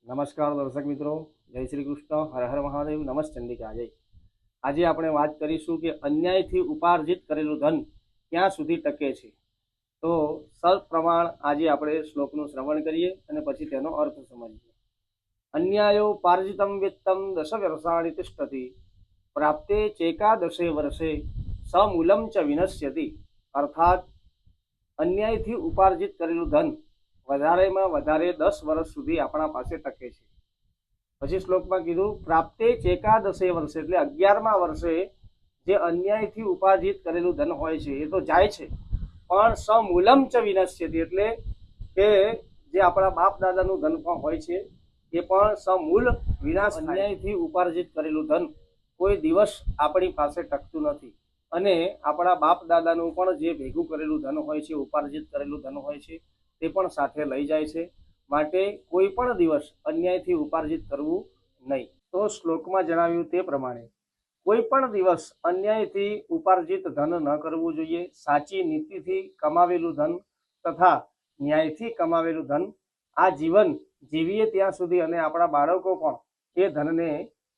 નમસ્કાર દર્શક મિત્રો, જય શ્રી કૃષ્ણ, હર હર મહાદેવ, નમસ્ ચંડિકા જય. આજે આપણે વાત કરીશું કે અન્યાયથી ઉપાર્જિત કરેલું ધન ક્યાં સુધી ટકે છે. તો સપ્રમાણ આજે આપણે શ્લોકનું શ્રવણ કરીએ અને પછી તેનો અર્થ સમજીએ. અન્યાયો પાર્જિતમ વિત્તમ દશ વર્ષાણિ તિષ્ઠતિ પ્રાપ્તે ચેકાદશે વર્ષે સમૂલમ ચ વિનશ્યતિ. અર્થાત અન્યાયથી ઉપાર્જિત કરેલું ધન વધારેમાં વધારે 10 વર્ષ સુધી આપણા પાસે ટકે છે. પછી શ્લોકમાં કીધું પ્રાપ્તે ચેકાદશે વર્ષે, એટલે 11મા વર્ષે જે અન્યાયથી ઉપાર્જિત કરેલું ધન હોય છે એ તો જાય છે, પણ સમૂલમ ચ વિનશ્યતિ, એટલે કે જે આપણા બાપ દાદાનું ધન પણ હોય છે એ પણ સમૂલ વિનાશ. અન્યાયથી ઉપાર્જિત કરેલું ધન કોઈ દિવસ આપણી પાસે ટકતું નથી, અને આપણા બાપ દાદાનું પણ જે ભેગું કરેલું ધન હોય છે, ઉપાર્જિત કરેલું ધન હોય છે, તે પણ સાથે લઈ જાય છે. માટે કોઈ પણ દિવસ અન્યાયથી ઉપાર્જિત કરવું નહીં. તો શ્લોકમાં જણાવ્યું તે પ્રમાણે કોઈ પણ દિવસ અન્યાયથી ઉપાર્જિત ધન ન કરવું જોઈએ. સાચી નીતિથી કમાવેલું ધન તથા ન્યાયથી કમાવેલું ધન આ જીવન જીવીએ ત્યાં સુધી, અને આપણા બાળકો પણ એ ધનને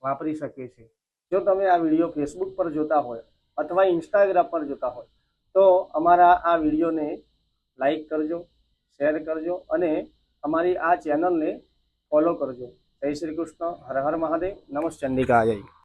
વાપરી શકે છે. જો તમે આ વિડીયો ફેસબુક પર જોતા હોય અથવા ઇન્સ્ટાગ્રામ પર જોતા હોય તો અમારા આ વિડીયોને લાઈક કરજો, શેર કરજો અને અમારી આ ચેનલને ફોલો કરજો. જય શ્રી કૃષ્ણ, હર હર મહાદેવ, નમસ્ ચંડિકા જય.